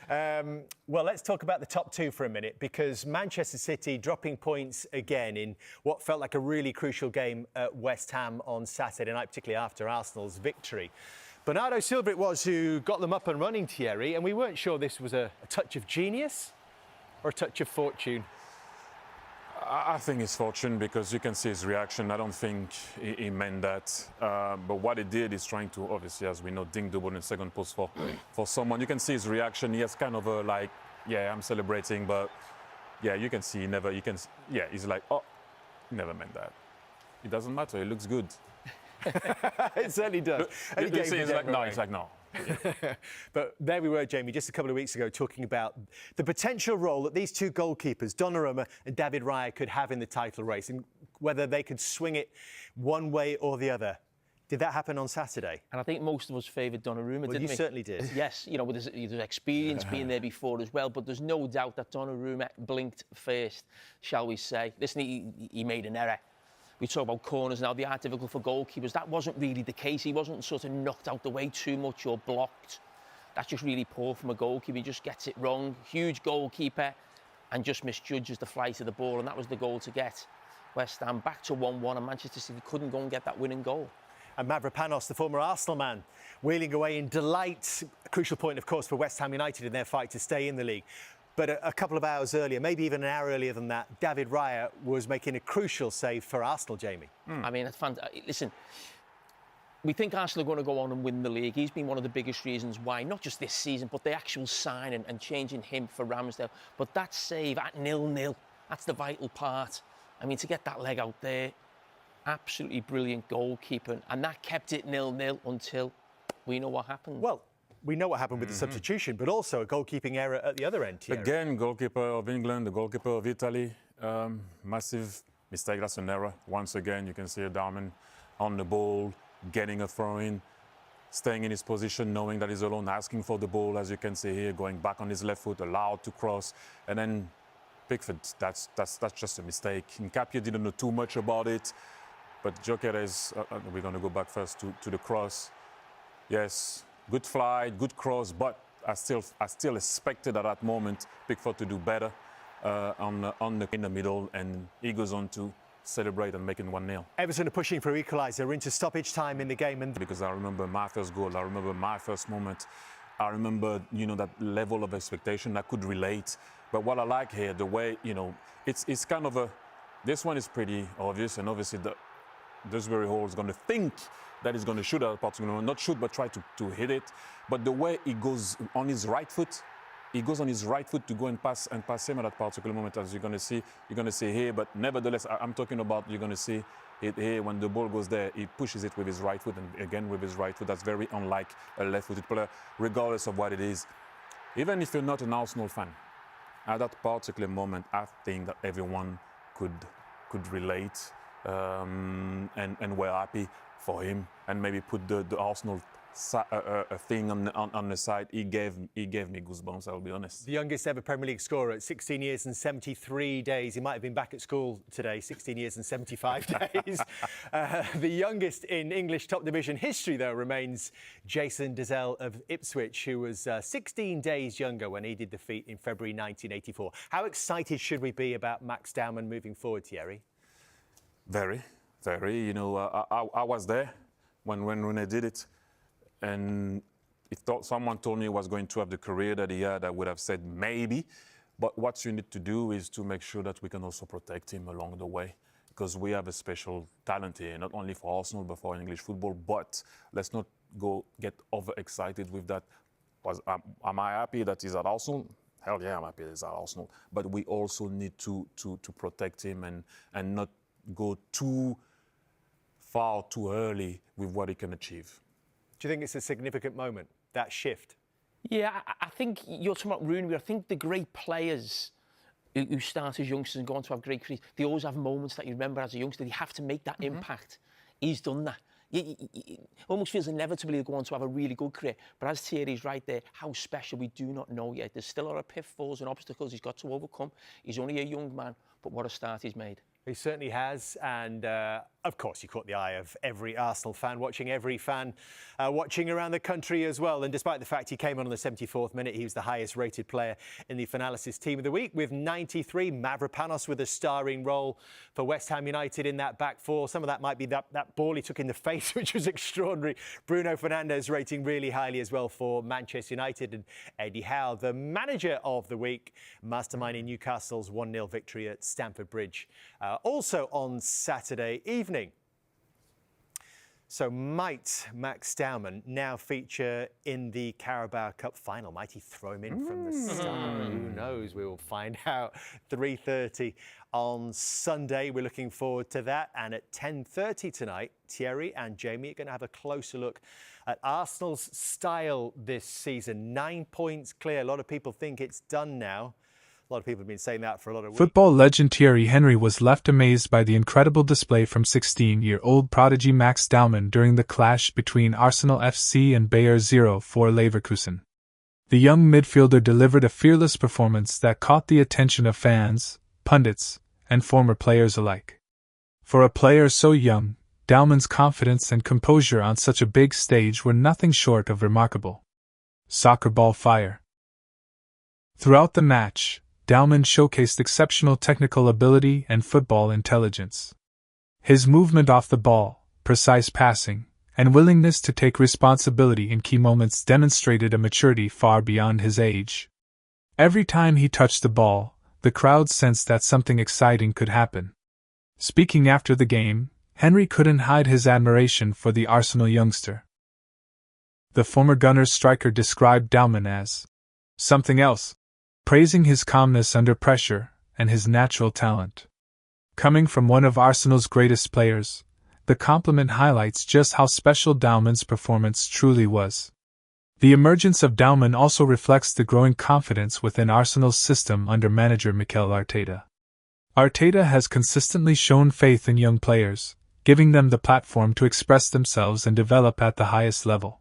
Well, let's talk about the top two for a minute, because Manchester City dropping points again in what felt like a really crucial game at West Ham on Saturday night, particularly after Arsenal's victory. Bernardo Silva it was who got them up and running, Thierry, and we weren't sure this was a touch of genius or a touch of fortune. I think it's fortune, because you can see his reaction. I don't think he meant that. But what he did is trying to, obviously, as we know, ding the ball in the second post for someone. You can see his reaction. He has kind of a like, yeah, I'm celebrating, but yeah, you can see he's like, oh, he never meant that. It doesn't matter. It looks good. It certainly does. You see, he's like, no, it's like, no. Yeah. But there we were, Jamie, just a couple of weeks ago, talking about the potential role that these two goalkeepers, Donnarumma and David Raya, could have in the title race, and whether they could swing it one way or the other. Did that happen on Saturday? And I think most of us favoured Donnarumma, didn't we? You certainly did. Yes, you know, with his experience being there before as well. But there's no doubt that Donnarumma blinked first, shall we say. Listen, he made an error. We talk about corners now, they are difficult for goalkeepers. That wasn't really the case. He wasn't sort of knocked out the way too much or blocked. That's just really poor from a goalkeeper. He just gets it wrong. Huge goalkeeper and just misjudges the flight of the ball. And that was the goal to get West Ham back to 1-1, and Manchester City couldn't go and get that winning goal. And Mavropanos, the former Arsenal man, wheeling away in delight. A crucial point, of course, for West Ham United in their fight to stay in the league. But a couple of hours earlier, maybe even an hour earlier than that, David Raya was making a crucial save for Arsenal, Jamie. I mean, it's fantastic. Listen, we think Arsenal are going to go on and win the league. He's been one of the biggest reasons why, not just this season, but the actual signing and changing him for Ramsdale. But that save at 0-0, that's the vital part. I mean, to get that leg out there, absolutely brilliant goalkeeping. And that kept it 0-0 until we know what happened. Well, we know what happened with the substitution, but also a goalkeeping error at the other end, Thierry. Again, goalkeeper of England, the goalkeeper of Italy, massive mistake. That's an error. Once again, you can see Dowman on the ball, getting a throw-in, staying in his position, knowing that he's alone, asking for the ball, as you can see here, going back on his left foot, allowed to cross, and then Pickford. That's just a mistake. Nkapia didn't know too much about it, but Gyökeres, we're going to go back first to the cross. Yes. Good flight, good cross, but I still expected at that moment Pickford to do better in the middle, and he goes on to celebrate and make it 1-0. Everton are pushing for equaliser. We're into stoppage time in the game, and because I remember my first goal, I remember my first moment, I remember that level of expectation. I could relate. But what I like here, the way it's kind of this one is pretty obvious, and obviously Dewsbury Hall is going to think that he's going to shoot at a particular moment. Not shoot, but try to hit it. But the way he goes on his right foot, to go and pass him at that particular moment, as you're going to see here. But nevertheless, I'm talking about, you're going to see it here when the ball goes there. He pushes it with his right foot, and again with his right foot. That's very unlike a left-footed player, regardless of what it is. Even if you're not an Arsenal fan, at that particular moment, I think that everyone could relate, and we're happy for him, and maybe put the Arsenal thing on the side. He gave me goosebumps, I'll be honest. The youngest ever Premier League scorer at 16 years and 73 days. He might have been back at school today, 16 years and 75 days. The youngest in English top division history, though, remains Jason Dezelle of Ipswich, who was 16 days younger when he did the feat in February 1984. How excited should we be about Max Dowman moving forward, Thierry? Very. I was there when Rooney did it, and if someone told me he was going to have the career that he had, I would have said maybe. But what you need to do is to make sure that we can also protect him along the way, because we have a special talent here, not only for Arsenal but for English football. But let's not get overexcited with that. Am I happy that he's at Arsenal? Hell yeah, I'm happy that he's at Arsenal. But we also need to protect him and not go too far too early with what he can achieve. Do you think it's a significant moment, that shift? Yeah, I think you're talking about Rooney. I think the great players who start as youngsters and go on to have great careers, they always have moments that you remember as a youngster. You have to make that impact. He's done that. It almost feels inevitably he'll go on to have a really good career. But as Thierry's right there, how special, we do not know yet. There's still a lot of pitfalls and obstacles he's got to overcome. He's only a young man, but what a start he's made. He certainly has, and of course, he caught the eye of every Arsenal fan watching, every fan watching around the country as well. And despite the fact he came on the 74th minute, he was the highest rated player in the Finalysis Team of the Week with 93. Mavropanos with a starring role for West Ham United in that back four. Some of that might be that ball he took in the face, which was extraordinary. Bruno Fernandes rating really highly as well for Manchester United. And Eddie Howe, the manager of the week, masterminding Newcastle's 1-0 victory at Stamford Bridge. Also on Saturday evening. So might Max Dowman now feature in the Carabao Cup final? Might he throw him in from the start? Who knows? We will find out. 3:30 on Sunday. We're looking forward to that. And at 10:30 tonight, Thierry and Jamie are going to have a closer look at Arsenal's style this season. 9 points clear. A lot of people think it's done now. A lot of people have been saying that for a lot of weeks. Football legend Thierry Henry was left amazed by the incredible display from 16-year-old prodigy Max Dowman during the clash between Arsenal F.C. and Bayer 04 Leverkusen. The young midfielder delivered a fearless performance that caught the attention of fans, pundits, and former players alike. For a player so young, Dowman's confidence and composure on such a big stage were nothing short of remarkable. Soccer ball fire. Throughout the match, Dowman showcased exceptional technical ability and football intelligence. His movement off the ball, precise passing, and willingness to take responsibility in key moments demonstrated a maturity far beyond his age. Every time he touched the ball, the crowd sensed that something exciting could happen. Speaking after the game, Henry couldn't hide his admiration for the Arsenal youngster. The former Gunners striker described Dowman as something else, praising his calmness under pressure and his natural talent. Coming from one of Arsenal's greatest players, the compliment highlights just how special Dowman's performance truly was. The emergence of Dowman also reflects the growing confidence within Arsenal's system under manager Mikel Arteta. Arteta has consistently shown faith in young players, giving them the platform to express themselves and develop at the highest level.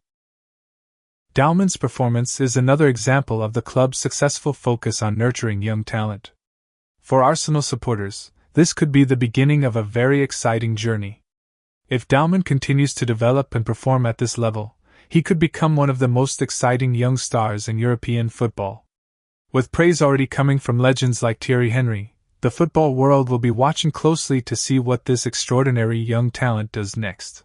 Dowman's performance is another example of the club's successful focus on nurturing young talent. For Arsenal supporters, this could be the beginning of a very exciting journey. If Dowman continues to develop and perform at this level, he could become one of the most exciting young stars in European football. With praise already coming from legends like Thierry Henry, the football world will be watching closely to see what this extraordinary young talent does next.